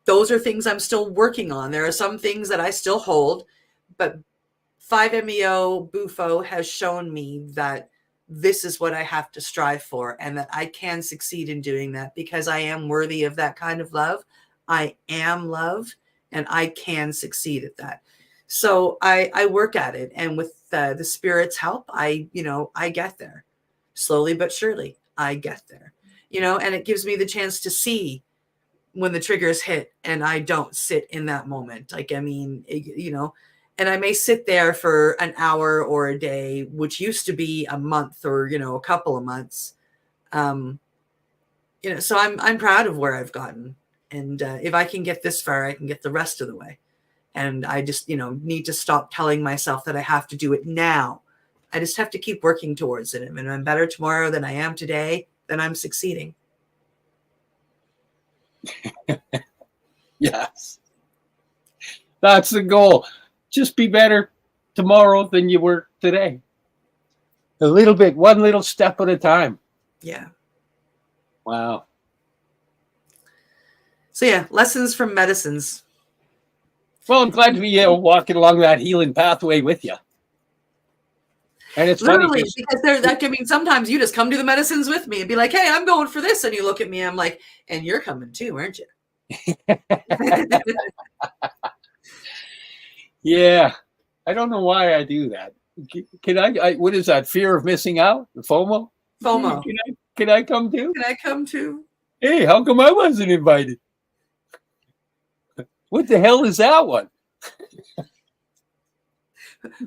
those are things I'm still working on. There are some things that I still hold, but 5-MeO Bufo has shown me that this is what I have to strive for, and that I can succeed in doing that because I am worthy of that kind of love. I am love, and I can succeed at that. So I work at it, and with the spirit's help, I get there slowly but surely. I get there, and it gives me the chance to see when the triggers hit and I don't sit in that moment. Like, I mean, and I may sit there for an hour or a day, which used to be a month or, a couple of months. So I'm proud of where I've gotten. And if I can get this far, I can get the rest of the way. And I just, need to stop telling myself that I have to do it now. I just have to keep working towards it. And I'm better tomorrow than I am today, then I'm succeeding. Yes. That's the goal. Just be better tomorrow than you were today. A little bit, one little step at a time. Yeah. Wow. So yeah, lessons from medicines. Well, I'm glad to be walking along that healing pathway with you. And it's literally funny because there's like, I mean, sometimes you just come to the medicines with me and be like, hey, I'm going for this. And you look at me, I'm like, and you're coming too, aren't you? Yeah. I don't know why I do that. Can I what is that? Fear of missing out? The FOMO? FOMO. Can I come too? Can I come too? Hey, how come I wasn't invited? What the hell is that one?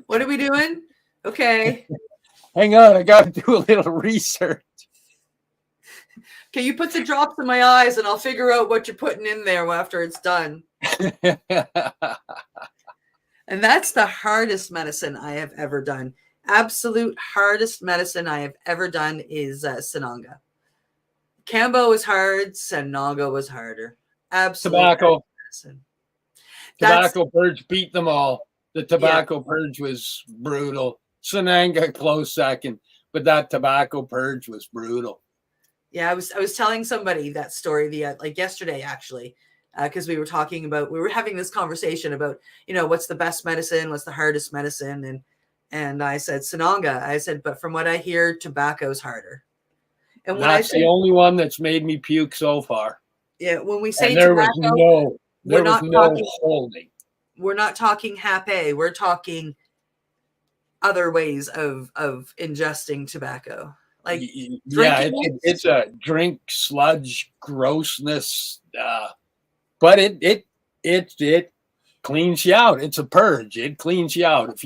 What are we doing? Okay. Hang on, I got to do a little research. Okay, you put the drops in my eyes and I'll figure out what you're putting in there after it's done. And that's the hardest medicine I have ever done. Absolute hardest medicine I have ever done is Sananga. Cambo was hard. Sananga was harder. Absolute Tobacco. medicine. Tobacco purge beat them all. The tobacco purge was brutal. Sananga close second, but that tobacco purge was brutal. Yeah, I was telling somebody that story like yesterday actually, because we were having this conversation about what's the best medicine, what's the hardest medicine, and I said Sananga. I said, but from what I hear, tobacco's harder. And when that's the only one that's made me puke so far. Yeah, when we say there tobacco, was no holding. We're not talking happy. We're talking other ways of ingesting tobacco. Like it's a drink sludge grossness, but it cleans you out. It's a purge. It cleans you out.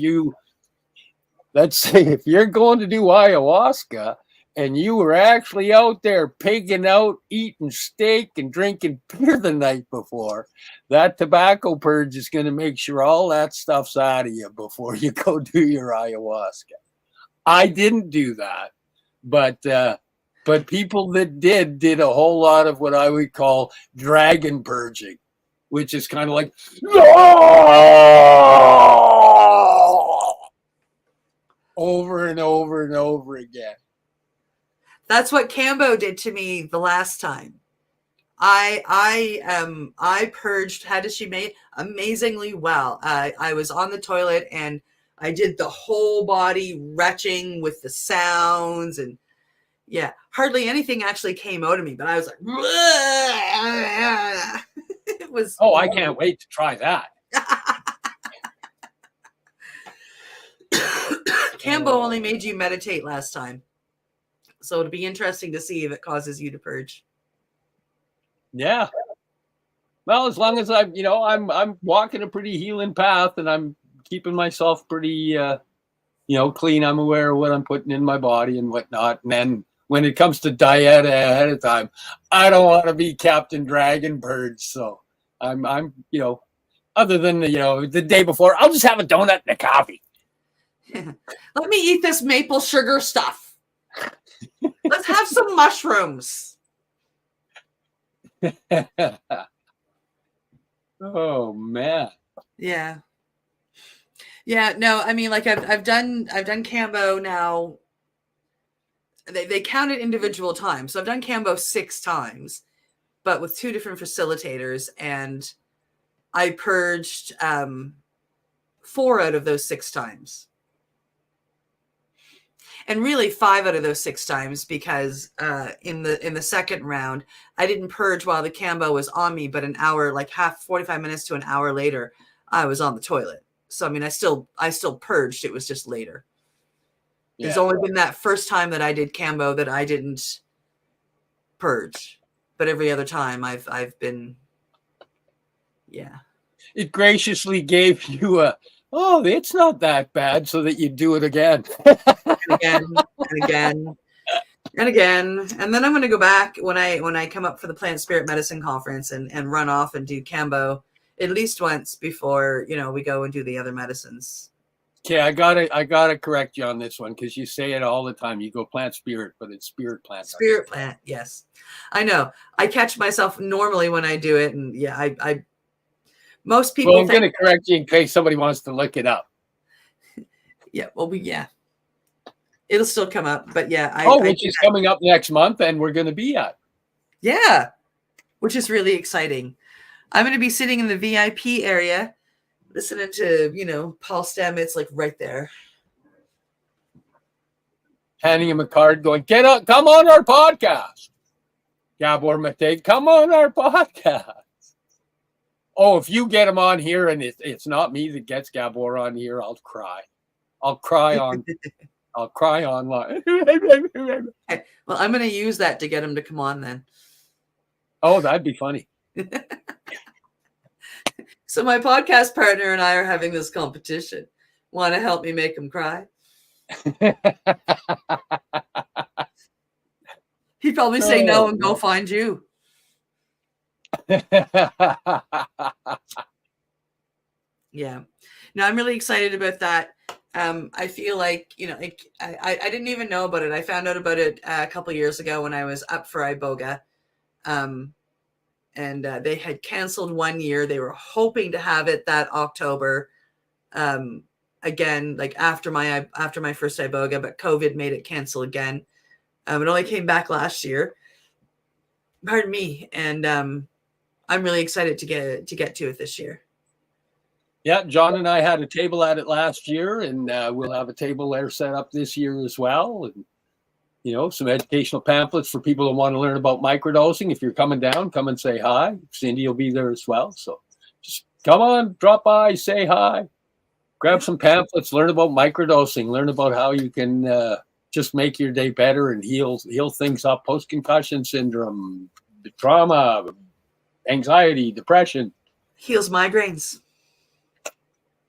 Let's say if you're going to do ayahuasca and you were actually out there pigging out, eating steak and drinking beer the night before, that tobacco purge is going to make sure all that stuff's out of you before you go do your ayahuasca. I didn't do that, but people that did a whole lot of what I would call dragon purging, which is kind of like over and over and over again. That's what Cambo did to me the last time. I purged. How did she make amazingly well? I was on the toilet and I did the whole body retching with the sounds, and hardly anything actually came out of me, but I was like, it was. Oh, I can't wait to try that. Cambo only made you meditate last time. So it'll be interesting to see if it causes you to purge. Yeah. Well, as long as I'm walking a pretty healing path and I'm keeping myself pretty, clean. I'm aware of what I'm putting in my body and whatnot. And then when it comes to diet ahead of time, I don't want to be Captain Dragon Purge. So I'm other than the day before, I'll just have a donut and a coffee. Let me eat this maple sugar stuff. Let's have some mushrooms. Oh man. Yeah. No, I mean, like I've done Cambo now. They counted individual times, so I've done Cambo 6 times, but with 2 different facilitators, and I purged 4 out of those 6 times. And really 5 out of those 6 times, because in the second round, I didn't purge while the Cambo was on me, but an hour, like 45 minutes to an hour later, I was on the toilet. So, I mean, I still purged. It was just later. Yeah. There's only been that first time that I did Cambo that I didn't purge, but every other time I've been, yeah. It graciously gave you it's not that bad, so that you do it again. again and again and again. And then I'm going to go back when I come up for the Plant Spirit Medicine Conference and run off and do Cambo at least once before, we go and do the other medicines. Okay, I gotta correct you on this one, because you say it all the time. You go Plant Spirit, but it's Spirit Plant. Spirit Plant, yes. I know. I catch myself normally when I do it, and yeah, I most people. Well, I'm going to correct you in case somebody wants to look it up. Yeah, well, it'll still come up, but yeah. Which is coming up next month, and we're going to be at. Yeah, which is really exciting. I'm going to be sitting in the VIP area, listening to Paul Stamets, like right there, handing him a card, going, come on our podcast. Gabor Mate, come on our podcast. Oh, if you get him on here and it's not me that gets Gabor on here, I'll cry. I'll cry online. Well, I'm going to use that to get him to come on then. Oh, that'd be funny. So my podcast partner and I are having this competition. Want to help me make him cry? He'd probably say no and go find you. Yeah. No, I'm really excited about that. I feel like, I didn't even know about it. I found out about it a couple years ago when I was up for Iboga. And they had canceled 1 year. They were hoping to have it that October. Again, like after my first Iboga, but COVID made it cancel again. It only came back last year. Pardon me. And I'm really excited to get to it this year. Yeah, John and I had a table at it last year, and we'll have a table there set up this year as well. And some educational pamphlets for people who want to learn about microdosing. If you're coming down, come and say hi. Cindy will be there as well. So just come on, drop by, say hi, grab some pamphlets, learn about microdosing, learn about how you can just make your day better and heal things up, post-concussion syndrome, trauma, anxiety, depression. Heals migraines.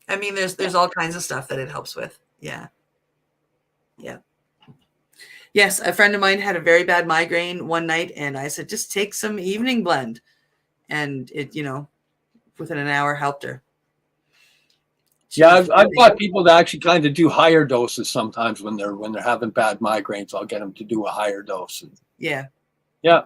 I mean, there's all kinds of stuff that it helps with. Yeah. Yeah. Yes, a friend of mine had a very bad migraine one night, and I said, just take some evening blend. And it, within an hour helped her. Yeah, I've got people that actually kind of do higher doses sometimes when they're having bad migraines. I'll get them to do a higher dose. Yeah. Yeah.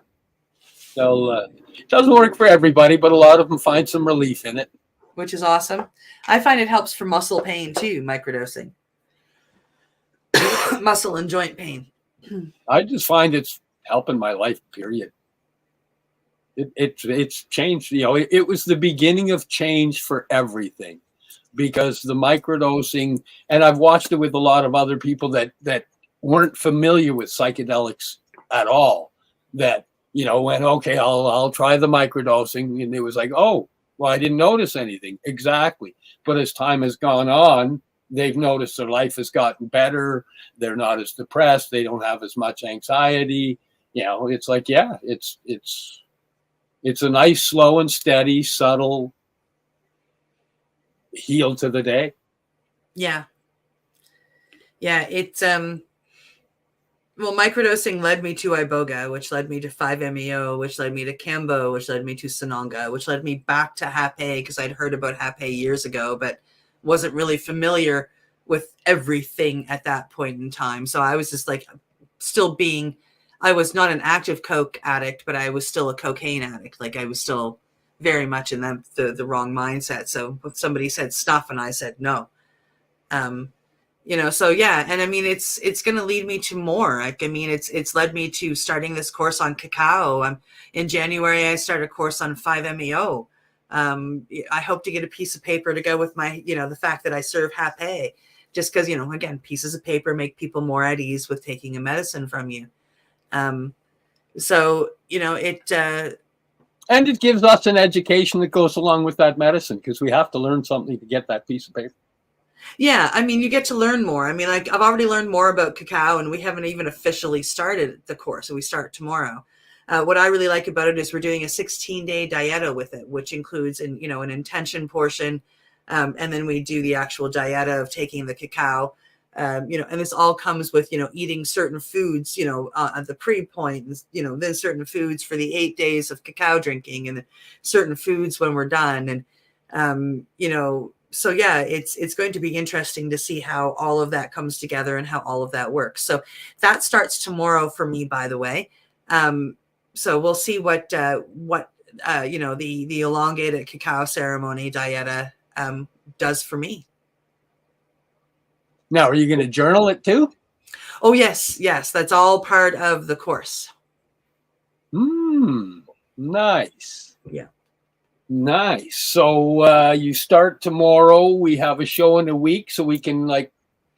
So it doesn't work for everybody, but a lot of them find some relief in it. Which is awesome. I find it helps for muscle pain too, microdosing. Muscle and joint pain. I just find it's helping my life, period. It's changed. It was the beginning of change for everything, because the microdosing, and I've watched it with a lot of other people that weren't familiar with psychedelics at all, that, went, okay, I'll try the microdosing. And it was like, oh, well, I didn't notice anything. Exactly. But as time has gone on, they've noticed their life has gotten better. They're not as depressed. They don't have as much anxiety. It's like, yeah, it's a nice, slow and steady, subtle heal to the day. Yeah. Yeah. It's, well, microdosing led me to Iboga, which led me to 5-MeO, which led me to Cambo, which led me to Sananga, which led me back to Hape, because I'd heard about Hape years ago, but wasn't really familiar with everything at that point in time. So I was just like I was not an active coke addict, but I was still a cocaine addict. Like I was still very much in the wrong mindset. So somebody said stuff and I said no. So yeah, and I mean, it's going to lead me to more. Like, I mean, it's led me to starting this course on cacao. In January, I started a course on 5-MeO. I hope to get a piece of paper to go with my, the fact that I serve Hape, just because, again, pieces of paper make people more at ease with taking a medicine from you. So, and it gives us an education that goes along with that medicine, because we have to learn something to get that piece of paper. Yeah, I mean, you get to learn more. I mean, like, I've already learned more about cacao, and we haven't even officially started the course, so we start tomorrow. What I really like about it is we're doing a 16-day dieta with it, which includes an intention portion, and then we do the actual dieta of taking the cacao, and this all comes with, eating certain foods, at the pre-point, then certain foods for the 8 days of cacao drinking, and certain foods when we're done. And, so yeah, it's going to be interesting to see how all of that comes together and how all of that works. So that starts tomorrow for me, by the way. So we'll see what the elongated cacao ceremony dieta does for me. Now, are you going to journal it too? Oh, yes. That's all part of the course. Nice. Yeah. Nice. So you start tomorrow. We have a show in a week, so we can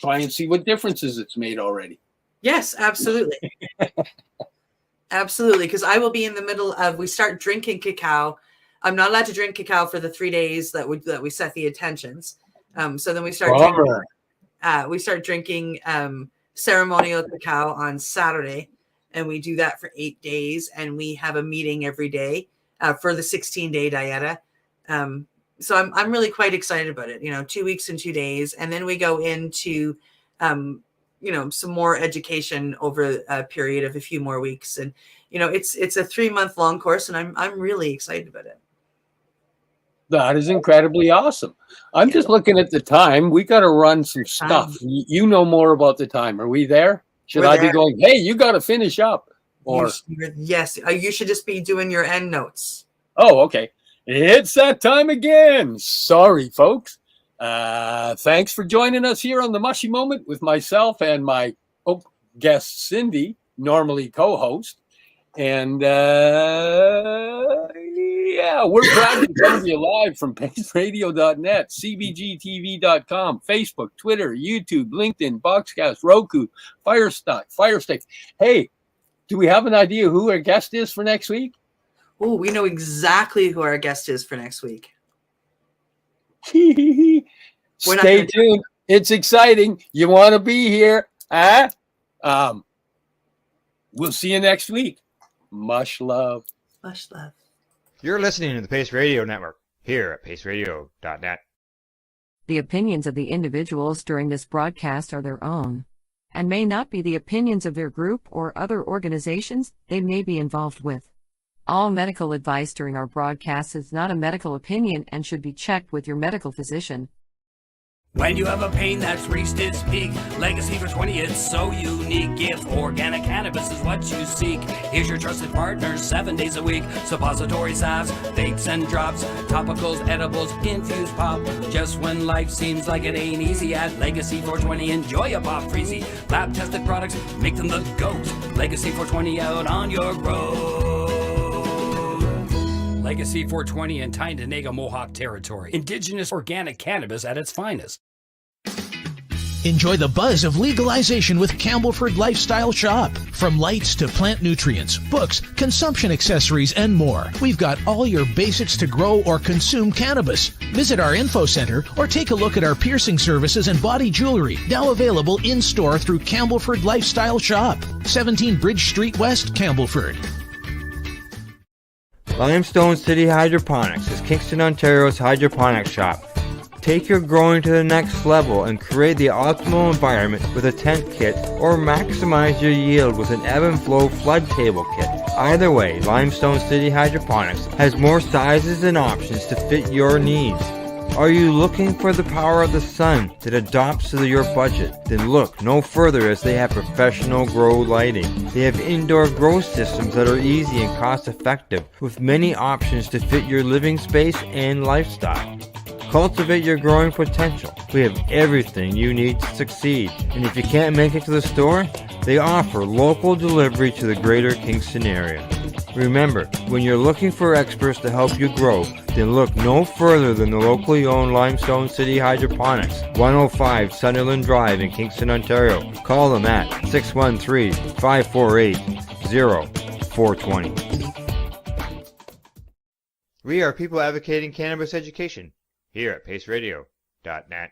try and see what differences it's made already. Yes, absolutely. Absolutely, because I will be in the middle of, we start drinking cacao. I'm not allowed to drink cacao for the 3 days that we set the intentions. So then we start drinking ceremonial cacao on Saturday, and we do that for 8 days, and we have a meeting every day for the 16-day dieta. So I'm really quite excited about it. 2 weeks and 2 days, and then we go into some more education over a period of a few more weeks. And it's a 3-month long course, and I'm really excited about it. That is incredibly awesome. I'm just looking at the time. We got to run some stuff. You know more about the time. Are we there? Should I be going, hey, you got to finish up? Or yes, you should just be doing your end notes. Oh, okay. It's that time again. Sorry, folks. Thanks for joining us here on the Mushie Moment with myself and my guest, Cindy, normally co-host. And we're proud to come to you live from paceradio.net, cbgtv.com, Facebook, Twitter, YouTube, LinkedIn, Boxcast, Roku, Firestick. Hey, do we have an idea who our guest is for next week? Oh, we know exactly who our guest is for next week. Stay tuned. It's exciting. You want to be here. We'll see you next week. Much love. Much love. You're listening to the Pace Radio Network here at paceradio.net. The opinions of the individuals during this broadcast are their own, and may not be the opinions of their group or other organizations they may be involved with. All medical advice during our broadcast is not a medical opinion and should be checked with your medical physician. When you have a pain that's reached its peak, Legacy for 20, it's so unique. If organic cannabis is what you seek, here's your trusted partner 7 days a week. Suppository salves, vapes and drops, topicals, edibles, infused pop. Just when life seems like it ain't easy, at Legacy 420, enjoy a pop freezy. Lab tested products, make them the GOAT. Legacy 420 out on your road. Legacy 420 in Tyendinaga, Mohawk territory. Indigenous organic cannabis at its finest. Enjoy the buzz of legalization with Campbellford Lifestyle Shop. From lights to plant nutrients, books, consumption accessories, and more, we've got all your basics to grow or consume cannabis. Visit our info center or take a look at our piercing services and body jewelry, now available in-store through Campbellford Lifestyle Shop, 17 Bridge Street West, Campbellford. Limestone City Hydroponics is Kingston, Ontario's hydroponics shop. Take your growing to the next level and create the optimal environment with a tent kit, or maximize your yield with an ebb and flow flood table kit. Either way, Limestone City Hydroponics has more sizes and options to fit your needs. Are you looking for the power of the sun that adapts to your budget? Then look no further, as they have professional grow lighting. They have indoor grow systems that are easy and cost effective, with many options to fit your living space and lifestyle. Cultivate your growing potential. We have everything you need to succeed. And if you can't make it to the store, they offer local delivery to the greater Kingston area. Remember, when you're looking for experts to help you grow, then look no further than the locally owned Limestone City Hydroponics, 105 Sunderland Drive in Kingston, Ontario. Call them at 613-548-0420. We are people advocating cannabis education here at paceradio.net.